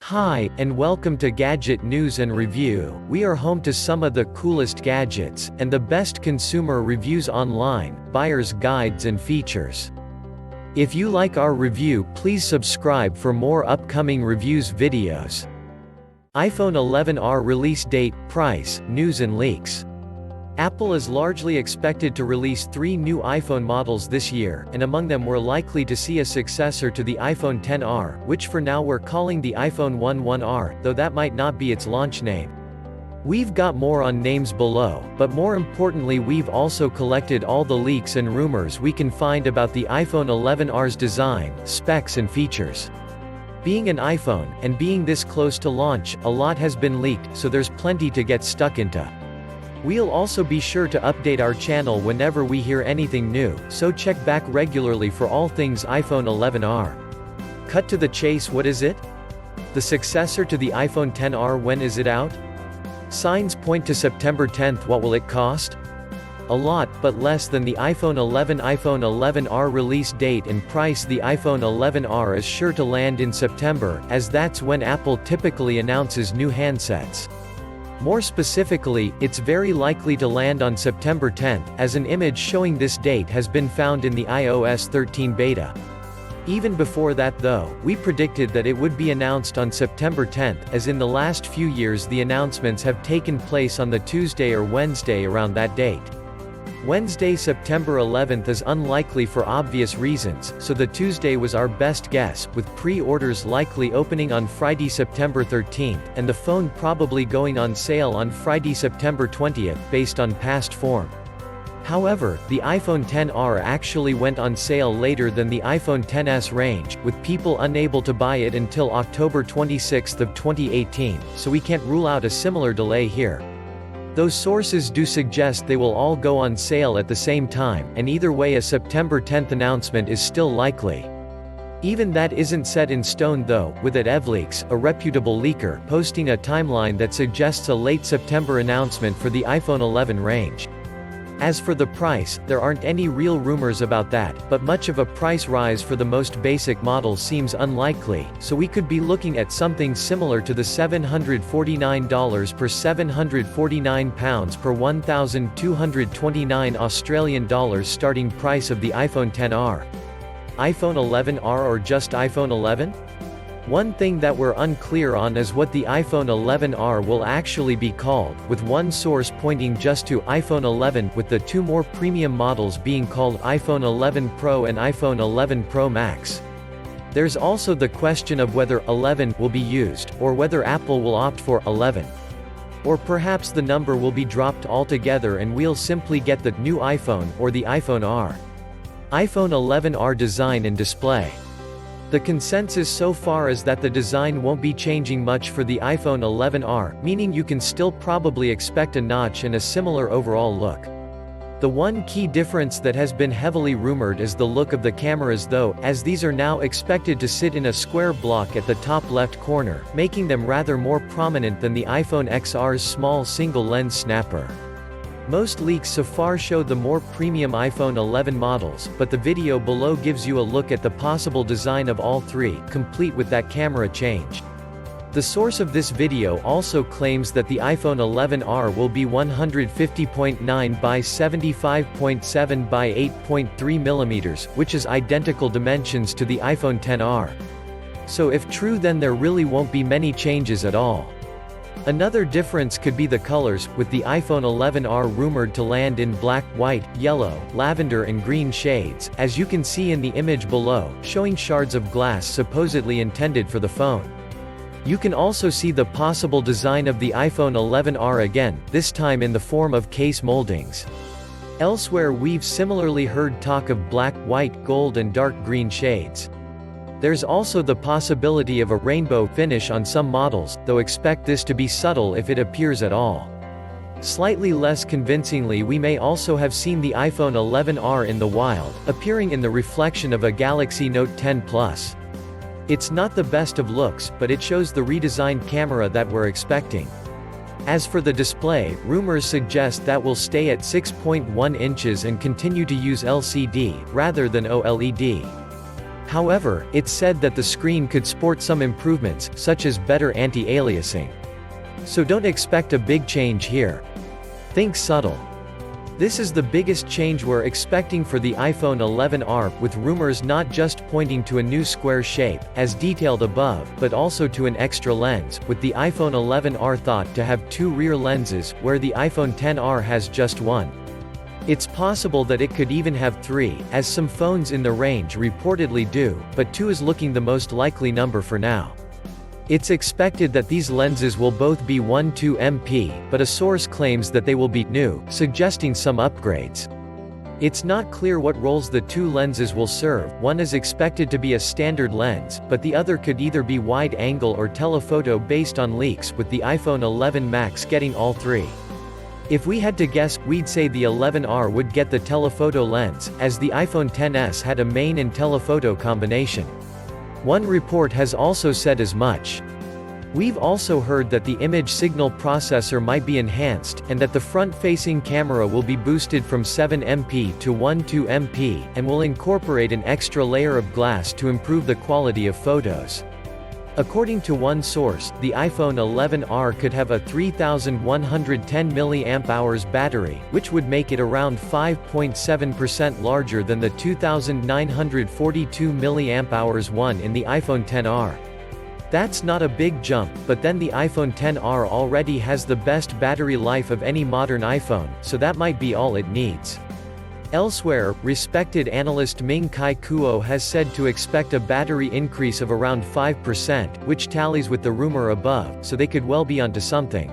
Hi, and welcome to Gadget News and Review. We are home to some of the coolest gadgets, and the best consumer reviews online, buyer's guides and features. If you like our review, please subscribe for more upcoming reviews videos. iPhone 11R release date, price, news and leaks. Apple is largely expected to release 3 new iPhone models this year, and among them we're likely to see a successor to the iPhone XR, which for now we're calling the iPhone 11R, though that might not be its launch name. We've got more on names below, but more importantly we've also collected all the leaks and rumors we can find about the iPhone 11R's design, specs and features. Being an iPhone, and being this close to launch, a lot has been leaked, so there's plenty to get stuck into. We'll also be sure to update our channel whenever we hear anything new, so check back regularly for all things iPhone 11R. Cut to the chase, what is it? The successor to the iPhone XR, when is it out? Signs point to September 10th. What will it cost? A lot, but less than the iPhone 11. iPhone 11R release date and price. The iPhone 11R is sure to land in September, as that's when Apple typically announces new handsets. More specifically, it's very likely to land on September 10th, as an image showing this date has been found in the iOS 13 beta. Even before that though, we predicted that it would be announced on September 10th, as in the last few years the announcements have taken place on the Tuesday or Wednesday around that date. Wednesday, September 11th is unlikely for obvious reasons, so the Tuesday was our best guess, with pre-orders likely opening on Friday, September 13th, and the phone probably going on sale on Friday, September 20th, based on past form. However, the iPhone XR actually went on sale later than the iPhone XS range, with people unable to buy it until October 26th of 2018, so we can't rule out a similar delay here. Those sources do suggest they will all go on sale at the same time, and either way a September 10th announcement is still likely. Even that isn't set in stone though, with @evleaks, a reputable leaker, posting a timeline that suggests a late September announcement for the iPhone 11 range. As for the price, there aren't any real rumors about that, but much of a price rise for the most basic models seems unlikely, so we could be looking at something similar to the $749 per £749 per 1,229 Australian dollars starting price of the iPhone XR. iPhone 11R or just iPhone 11? One thing that we're unclear on is what the iPhone 11R will actually be called, with one source pointing just to iPhone 11, with the 2 more premium models being called iPhone 11 Pro and iPhone 11 Pro Max. There's also the question of whether 11 will be used, or whether Apple will opt for 11. Or perhaps the number will be dropped altogether and we'll simply get the new iPhone, or the iPhone R. iPhone 11R design and display. The consensus so far is that the design won't be changing much for the iPhone 11R, meaning you can still probably expect a notch and a similar overall look. The one key difference that has been heavily rumored is the look of the cameras though, as these are now expected to sit in a square block at the top left corner, making them rather more prominent than the iPhone XR's small single-lens snapper. Most leaks so far show the more premium iPhone 11 models, but the video below gives you a look at the possible design of all 3, complete with that camera change. The source of this video also claims that the iPhone 11R will be 150.9 by 75.7 by 8.3 mm, which is identical dimensions to the iPhone XR. So if true, then there really won't be many changes at all. Another difference could be the colors, with the iPhone 11R rumored to land in black, white, yellow, lavender and green shades, as you can see in the image below, showing shards of glass supposedly intended for the phone. You can also see the possible design of the iPhone 11R again, this time in the form of case moldings. Elsewhere we've similarly heard talk of black, white, gold and dark green shades. There's also the possibility of a rainbow finish on some models, though expect this to be subtle if it appears at all. Slightly less convincingly, we may also have seen the iPhone 11R in the wild, appearing in the reflection of a Galaxy Note 10 Plus. It's not the best of looks, but it shows the redesigned camera that we're expecting. As for the display, rumors suggest that will stay at 6.1 inches and continue to use LCD, rather than OLED. However, it's said that the screen could sport some improvements, such as better anti-aliasing. So don't expect a big change here. Think subtle. This is the biggest change we're expecting for the iPhone 11R, with rumors not just pointing to a new square shape, as detailed above, but also to an extra lens, with the iPhone 11R thought to have 2 rear lenses, where the iPhone XR has just 1. It's possible that it could even have 3, as some phones in the range reportedly do, but 2 is looking the most likely number for now. It's expected that these lenses will both be 1.2 MP, but a source claims that they will be new, suggesting some upgrades. It's not clear what roles the 2 lenses will serve. One is expected to be a standard lens, but the other could either be wide-angle or telephoto based on leaks, with the iPhone 11 Max getting all 3. If we had to guess, we'd say the 11R would get the telephoto lens, as the iPhone XS had a main and telephoto combination. One report has also said as much. We've also heard that the image signal processor might be enhanced, and that the front-facing camera will be boosted from 7 MP to 1.2 MP, and will incorporate an extra layer of glass to improve the quality of photos. According to one source, the iPhone 11R could have a 3110 mAh battery, which would make it around 5.7% larger than the 2942 mAh one in the iPhone XR. That's not a big jump, but then the iPhone XR already has the best battery life of any modern iPhone, so that might be all it needs. Elsewhere, respected analyst Ming-Chi Kuo has said to expect a battery increase of around 5%, which tallies with the rumor above, so they could well be onto something.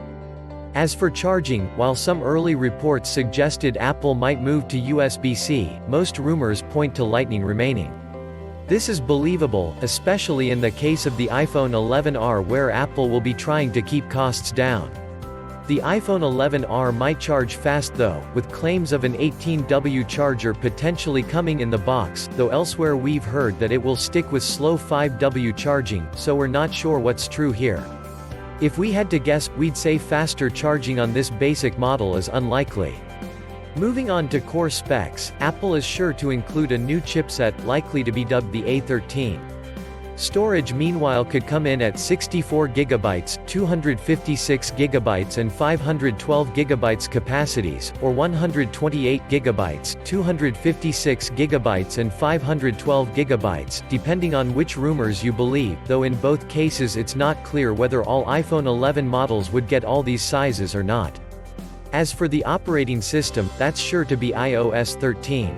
As for charging, while some early reports suggested Apple might move to USB-C, most rumors point to Lightning remaining. This is believable, especially in the case of the iPhone 11R, where Apple will be trying to keep costs down. The iPhone 11R might charge fast though, with claims of an 18W charger potentially coming in the box, though elsewhere we've heard that it will stick with slow 5W charging, so we're not sure what's true here. If we had to guess, we'd say faster charging on this basic model is unlikely. Moving on to core specs, Apple is sure to include a new chipset, likely to be dubbed the A13. Storage meanwhile could come in at 64GB, 256GB and 512GB capacities, or 128GB, 256GB and 512GB, depending on which rumors you believe, though in both cases it's not clear whether all iPhone 11 models would get all these sizes or not. As for the operating system, that's sure to be iOS 13.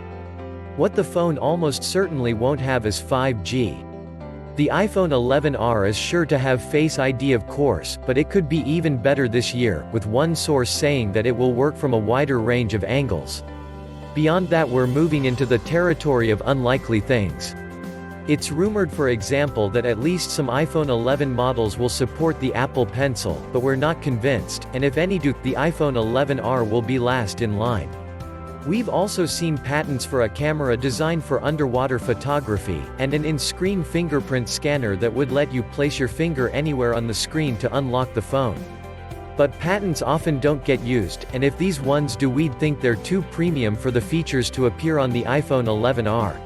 What the phone almost certainly won't have is 5G. The iPhone 11R is sure to have Face ID of course, but it could be even better this year, with one source saying that it will work from a wider range of angles. Beyond that, we're moving into the territory of unlikely things. It's rumored, for example, that at least some iPhone 11 models will support the Apple Pencil, but we're not convinced, and if any do, the iPhone 11R will be last in line. We've also seen patents for a camera designed for underwater photography, and an in-screen fingerprint scanner that would let you place your finger anywhere on the screen to unlock the phone. But patents often don't get used, and if these ones do, we'd think they're too premium for the features to appear on the iPhone 11R.